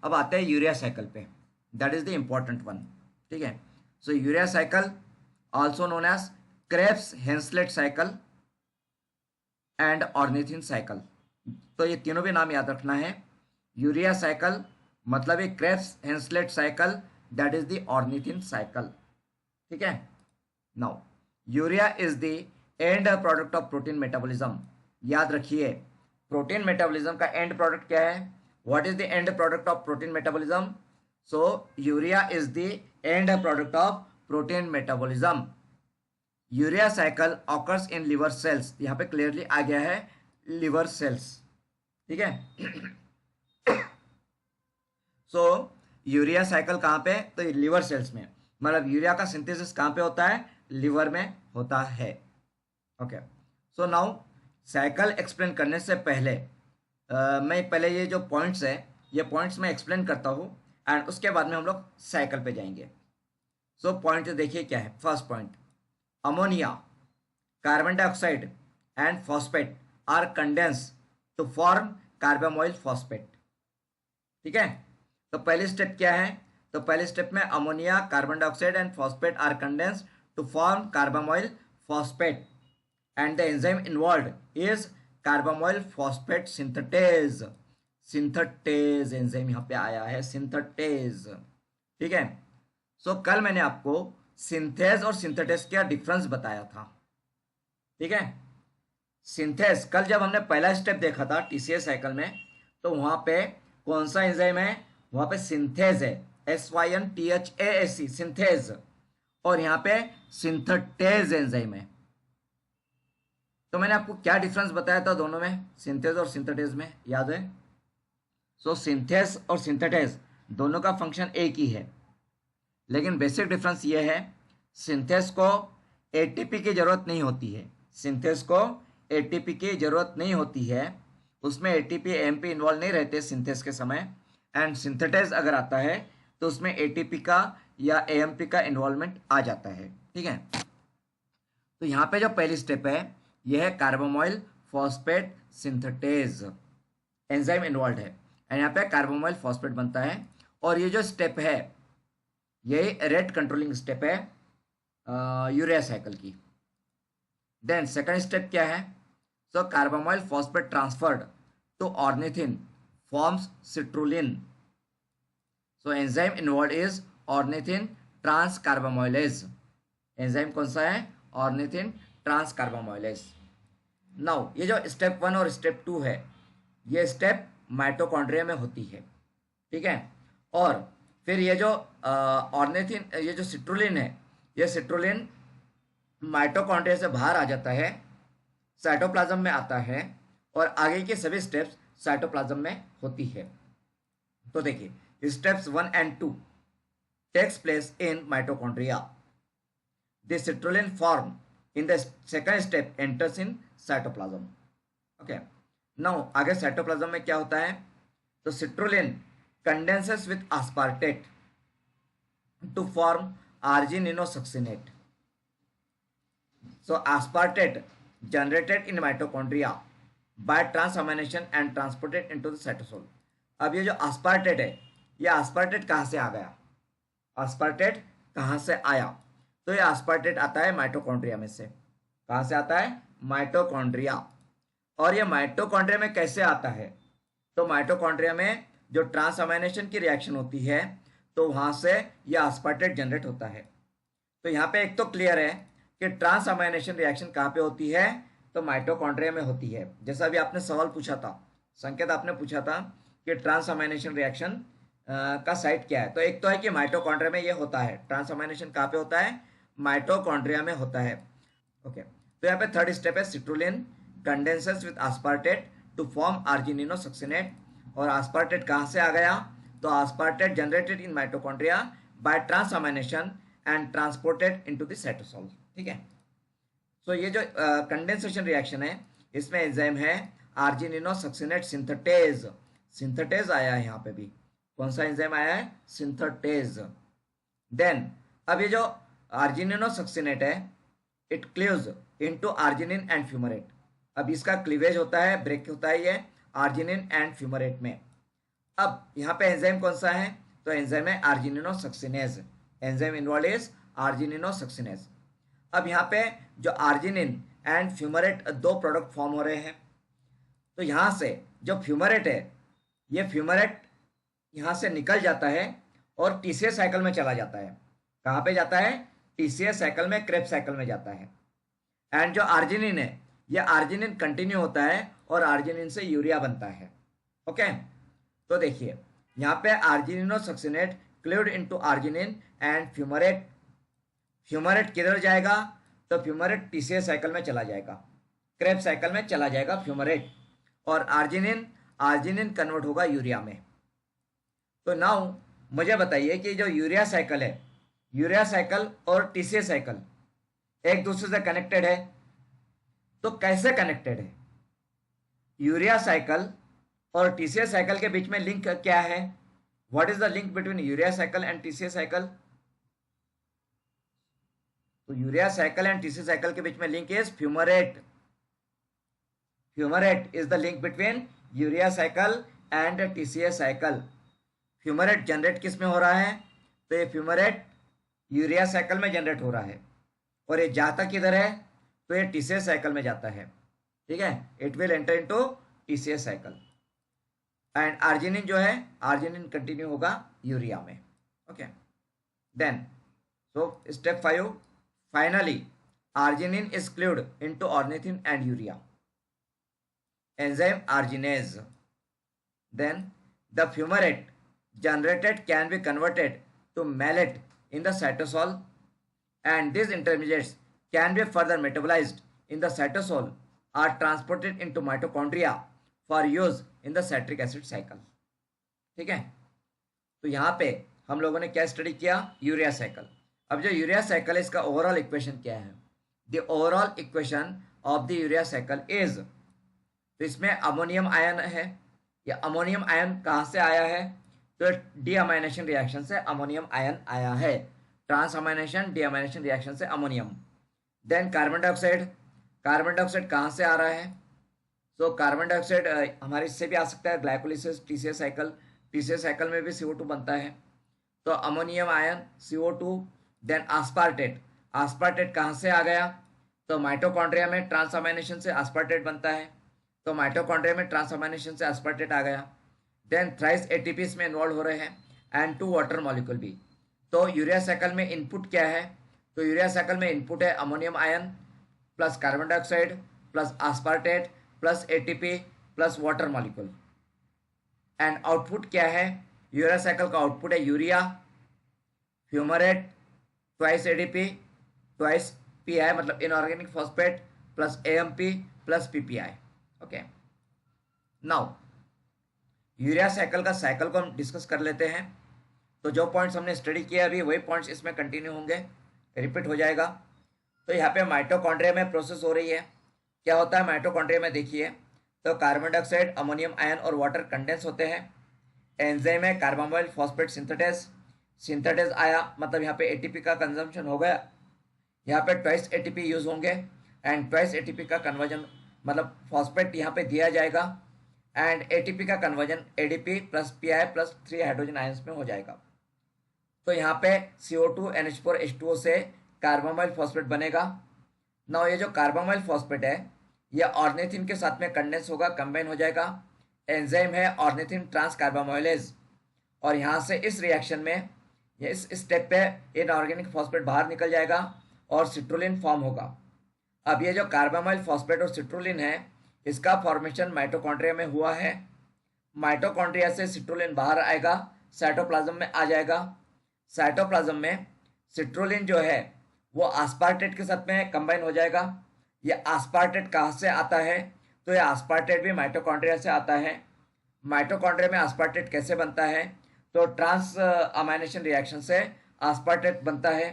अब आते हैं यूरिया साइकिल पे, that is the important one. ठीक है, so urea cycle also known as Krebs Henseleit cycle and ornithine cycle. तो ये तीनों भी नाम याद रखना है। यूरिया साइकिल मतलब ये Krebs Henseleit cycle, that is the ornithine cycle. ठीक है, now urea is the end product of protein metabolism. याद रखिए, प्रोटीन मेटाबॉलिज्म का एंड प्रोडक्ट क्या है? What is the end product of protein metabolism? So urea is the end product of protein metabolism. Urea cycle occurs in liver cells, यहाँ पे clearly आ गया है liver cells. ठीक है, सो यूरिया साइकिल कहाँ पे? तो लिवर सेल्स में, मतलब यूरिया का सिंथेसिस कहाँ पे होता है? लिवर में होता है। Okay, so now cycle explain करने से पहले मैं पहले ये जो पॉइंट्स है, ये पॉइंट्स मैं एक्सप्लेन करता हूँ एंड उसके बाद में हम लोग साइकिल पे जाएंगे। सो पॉइंट देखिए क्या है। First point, ammonia, carbon dioxide and phosphate are condense to form carbamoyl phosphate. ठीक है, तो पहली स्टेप क्या है? तो पहले स्टेप में ammonia, carbon dioxide and phosphate are condense to form carbamoyl phosphate and the enzyme involved is carbamoyl phosphate synthetase. Synthetase enzyme यहाँ पे आया है, सिंथेटेज। ठीक है, सो कल मैंने आपको सिंथेज और सिंथेटेज का डिफरेंस बताया था। ठीक है, सिंथेज कल जब हमने पहला स्टेप देखा था टीसीएस साइकिल में, तो वहां पे कौन सा एंजाइम है? वहां पे सिंथेज है, SYNTHASE, सिंथेज। और यहाँ पे सिंथेटेज एंजाइम है। तो मैंने आपको क्या डिफरेंस बताया था दोनों में, सिंथेज और सिंथेटेज में, याद है? सो सिंथेज और सिंथेटेज दोनों का फंक्शन एक ही है, लेकिन बेसिक डिफरेंस ये है, सिंथेज को एटीपी की जरूरत नहीं होती है। सिंथेज को एटीपी की जरूरत नहीं होती है, उसमें एटीपी एएमपी इन्वॉल्व नहीं रहते सिंथेज के समय। एंड सिंथेटेज अगर आता है तो उसमें एटीपी का या एएमपी का इन्वॉल्वमेंट आ जाता है। ठीक है, तो यहाँ पे जो पहली स्टेप है यह है carbamoyl phosphate synthetase, enzyme involve है एंड यहाँ पे कार्बामोइल फॉस्फेट बनता है। और ये जो स्टेप है यही रेट कंट्रोलिंग स्टेप है यूरिया साइकिल की। देन सेकंड स्टेप क्या है? So carbamoyl phosphate transferred to ornithine forms citrulline. So enzyme involve is ornithine transcarbamoylase. Enzyme कौन सा है? Ornithine trans कार्बामोइलेज। नाउ ये जो स्टेप 1 और स्टेप 2 है, ये स्टेप माइटोकॉन्ड्रिया में होती है। ठीक है, और फिर ये जो ऑर्निथिन, ये जो सिट्रुलिन है, ये सिट्रुलिन माइटोकॉन्ड्रिया से बाहर आ जाता है, साइटोप्लाज्म में आता है और आगे के सभी स्टेप्स साइटोप्लाज्म में होती है। तो देखिए steps 1 and 2 takes place in mitochondria. The citrulline form in the second step enters in cytoplasm. Okay, now आगे साइटोप्लाज्म में क्या होता है? तो citrulline condenses with aspartate to form argininosuccinate. So aspartate generated in mitochondria by transamination and transported into the cytosol. अब ये जो aspartate है, ये aspartate कहाँ से आ गया? aspartate कहाँ से आया? तो ये aspartate आता है माइटोकॉन्ड्रिया में से। कहाँ से आता है? माइटोकॉन्ड्रिया। और ये माइटोकॉन्ड्रिया में कैसे आता है? तो माइटोकॉन्ड्रिया में जो ट्रांसअमाइनेशन की रिएक्शन होती है तो वहां से यह एस्पार्टेट जनरेट होता है। तो यहाँ पे एक तो क्लियर है कि ट्रांसअमाइनेशन रिएक्शन कहाँ पे होती है? तो माइटोकॉन्ड्रिया में होती है। जैसा अभी आपने सवाल पूछा था, संकेत आपने पूछा था कि ट्रांसअमाइनेशन रिएक्शन का साइट क्या है, तो एक तो है कि माइटोकॉन्ड्रिया में ये होता है। ट्रांसअमाइनेशन कहाँ पे होता है? माइटोकॉन्ड्रिया में होता है। ओके, तो यहाँ पे थर्ड स्टेप है citrulline condenses with aspartate to form argininosuccinate. और एस्पार्टेट कहाँ से आ गया? तो aspartate generated in mitochondria by transamination and transported into the cytosol. ठीक है, सो ये जो कंडेंसेशन रिएक्शन है इसमें एंजाइम है आर्जिनिनोसक्सिनेट सिंथेटेज। सिंथेटेज आया है यहाँ पे भी। कौन सा एंजाइम आया है? सिंथेटेज। देन अब ये जो आर्जिनिनोसक्सिनेट है it cleaves into arginine and fumarate. अब इसका क्लीवेज होता है, ब्रेक होता है ये आर्जिनिन एंड फ्यूमरेट में। अब यहाँ पे एंजाइम कौन सा है, तो एंजाइम है argininosuccinase. Enzyme involve is argininosuccinase. अब यहाँ पे जो आर्जिनिन एंड फ्यूमरेट दो प्रोडक्ट फॉर्म हो रहे हैं। तो यहाँ से जो फ्यूमरेट है, ये फ्यूमरेट यहाँ से निकल जाता है और टीसीएस साइकिल में चला जाता है। कहाँ पे जाता है, टीसीएस साइकिल में, क्रेब्स साइकिल में जाता है। एंड जो आर्जिनिन है, ये आर्जिनिन कंटिन्यू होता है और आर्जिनिन से यूरिया बनता है। ओके, तो देखिए यहाँ पे argininosuccinate cleaved into arginine and fumarate. Fumarate किधर जाएगा, तो फ्यूमरेट टीसीएस साइकिल में चला जाएगा, क्रेब्स साइकिल में चला जाएगा फ्यूमरेट, और आर्जिनिन आर्जिनिन कन्वर्ट होगा यूरिया में। तो नाउ मुझे बताइए कि जो यूरिया साइकिल है, यूरिया साइकिल और टीसीएस साइकिल एक दूसरे से कनेक्टेड है। तो कैसे कनेक्टेड है, यूरिया साइकिल और टीसीएस साइकिल के बीच में लिंक क्या है, what is the link between urea cycle and TCS cycle. तो urea cycle and TCS cycle के बीच में link is fumarate. Fumarate is the link between urea cycle and TCS cycle. Fumarate generate किस में हो रहा है, तो ये फ्यूमरेट यूरिया साइकिल में जनरेट हो रहा है, और ये जाता किधर है, तो ये टीसीएस साइकिल में जाता है। ठीक है, it will enter into TCS cycle and arginine जो है, आर्जिनिन कंटिन्यू होगा यूरिया में। Okay, then so step 5, finally arginine is cleaved into ornithine and urea, enzyme arginase. Then the fumarate generated can be converted to malate in the cytosol, and these intermediates can be further metabolized in the cytosol or transported into mitochondria for use in the citric acid cycle. ठीक है, तो यहाँ पे हम लोगों ने क्या study किया, यूरिया साइकिल। अब जो यूरिया साइकिल है, इसका ओवरऑल इक्वेशन क्या है, the overall equation of the urea cycle is, तो इसमें अमोनियम आयन है। या अमोनियम आयन कहाँ से आया है, तो डीअमाइनेशन रिएक्शन से अमोनियम आयन आया है, ट्रांस अमाइनेशन डीअमाइनेशन रिएक्शन से ammonium. Then carbon dioxide, carbon dioxide कहाँ से आ रहा है, तो कार्बन डाइऑक्साइड हमारे इससे भी आ सकता है, glycolysis, TCS cycle, TCS cycle में भी CO2 बनता है, तो अमोनियम आयन CO2। देन आस्पार्टेट, आस्पार्टेट कहाँ से आ गया, तो माइटोकॉन्ड्रिया में ट्रांस अमाइनेशन से आस्पार्टेट बनता है, तो माइटोकॉन्ड्रिया में ट्रांसअमाइनेशन से एस्पार्टेट आ गया। देन थ्राइस एटीपी इसमें इन्वॉल्व हो रहे हैं एंड 2 वाटर मॉलिक्यूल भी। तो यूरिया साइकिल में इनपुट क्या है, तो यूरिया साइकिल में इनपुट है ammonium ion plus carbon dioxide plus aspartate plus ATP plus water molecule. And output क्या है, यूरिया साइकिल का आउटपुट है urea, fumarate, twice ADP, twice PI मतलब inorganic phosphate, plus AMP plus PPI. Okay, now urea cycle का cycle को हम discuss कर लेते हैं। तो जो पॉइंट्स हमने स्टडी किया अभी, वही पॉइंट्स इसमें कंटिन्यू होंगे, रिपीट हो जाएगा। तो यहाँ पे माइटोकॉन्ड्रिया में प्रोसेस हो रही है। क्या होता है माइटोकॉन्ड्रिया में, देखिए, तो कार्बन डाइऑक्साइड, अमोनियम आयन और वाटर कंडेंस होते हैं। एंजाइम है कार्बामाइल फॉस्फेट सिंथेटेज, सिंथेटेज आया मतलब यहाँ पे एटीपी का कंजम्पशन हो गया, यहाँ पे ट्वाइस एटीपी यूज होंगे एंड ट्वाइस एटीपी का कन्वर्जन मतलब फॉस्फेट यहाँ पे दिया जाएगा एंड एटीपी का conversion ADP plus pi plus 3 hydrogen ions में हो जाएगा। तो यहाँ पे CO2 NH4H2O से कार्बामाइल फॉस्फेट बनेगा। ना ये जो कार्बामाइल फॉस्फेट है, ये ऑर्निथिन के साथ में कंडेंस होगा, कंबाइन हो जाएगा। एंजाइम है ऑर्निथिन ट्रांस कार्बामाइलेज, और यहाँ से इस रिएक्शन में इस स्टेप पे इनऑर्गेनिक फॉस्फेट बाहर निकल जाएगा और सिट्रोलिन फॉर्म होगा। अब ये जो कार्बामाइल फॉस्फेट और सिट्रोलिन है, इसका फॉर्मेशन माइटोकॉन्ड्रिया में हुआ है। माइटोकॉन्ड्रिया से सिट्रोलिन बाहर आएगा, साइटोप्लाज्म में आ जाएगा। साइटोप्लाज्म में सिट्रोलिन जो है वो आस्पार्टेट के साथ में कंबाइन हो जाएगा। ये आस्पार्टेट कहाँ से आता है, तो ये आस्पार्टेट भी माइटोकॉन्ड्रिया से आता है। माइटोकॉन्ड्रिया में आस्पार्टेट कैसे बनता है, तो ट्रांस अमाइनेशन रिएक्शन से आस्पार्टेट बनता है।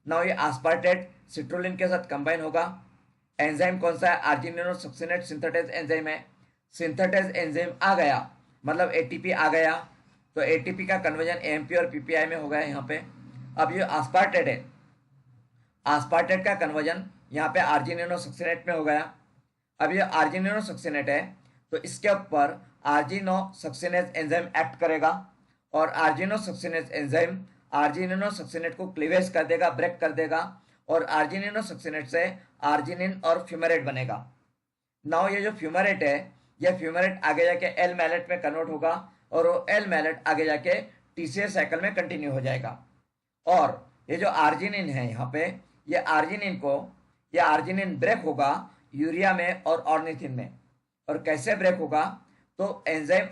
नाउ ये आस्पार्टेट सिट्रोलिन के साथ कंबाइन होगा। एंजाइम कौन सा है, आर्जिनिनोसक्सिनेट सिंथेटेज एंजाइम है। सिंथेटेज एंजाइम आ गया मतलब एटीपी आ गया, तो एटीपी का कन्वर्जन एएमपी और पीपीआई में हो गया यहाँ पे। अब ये आस्पार्टेट है, आस्पार्टेट का कन्वर्जन यहाँ पे आर्जिनिनोसक्सिनेट में हो गया। अब ये आर्जिनिनोसक्सिनेट है, तो इसके ऊपर आर्जिनो सक्सिनेज एंजाइम एक्ट करेगा और आर्जिनो सक्सिनेज एंजाइम आर्जिनिनो सक्सिनेट को क्लीवेज कर देगा, ब्रेक कर देगा और आर्जिनिनो सक्सिनेट से आर्जिनिन और फ्यूमेरेट बनेगा। नाउ ये जो फ्यूमेरेट है, ये फ्यूमेरेट आगे जाके एल मैलेट में कन्वर्ट होगा और वो एल मैलेट आगे जाके टीसीएस साइकिल में कंटिन्यू हो जाएगा। और ये जो आर्जिनिन है यहाँ पे, ये आर्जिनिन ब्रेक होगा यूरिया में और ऑर्निथिन में। और कैसे ब्रेक होगा, तो एंजाइम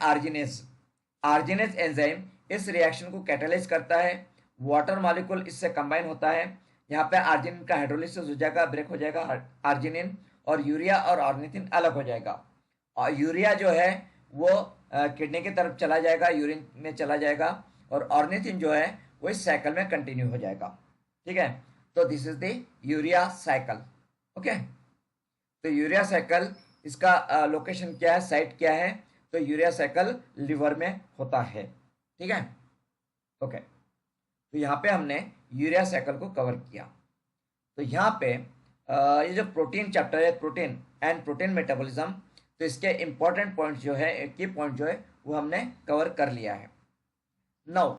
आर्जिनेज एंजाइम इस रिएक्शन को कैटालाइज करता है, वाटर मॉलिक्यूल इससे कंबाइन होता है, यहाँ पे आर्जिनिन का हाइड्रोलिसिस हो जाएगा, ब्रेक हो जाएगा आर्जिनिन और यूरिया और ऑर्निथिन अलग हो जाएगा। और यूरिया जो है वो किडनी की तरफ चला जाएगा, यूरिन में चला जाएगा और ऑर्निथिन जो है वो इस साइकिल में कंटिन्यू हो जाएगा। ठीक है, तो this is the urea cycle. Okay, तो यूरिया साइकिल इसका लोकेशन क्या है, साइट क्या है, तो यूरिया साइकिल लिवर में होता है। ठीक है, ओके, तो यहाँ पे हमने यूरिया साइकिल को कवर किया। तो यहाँ पे ये जो प्रोटीन चैप्टर है, प्रोटीन एंड प्रोटीन मेटाबॉलिज्म, तो इसके इंपॉर्टेंट पॉइंट जो है, की पॉइंट जो है वो हमने कवर कर लिया है। नाउ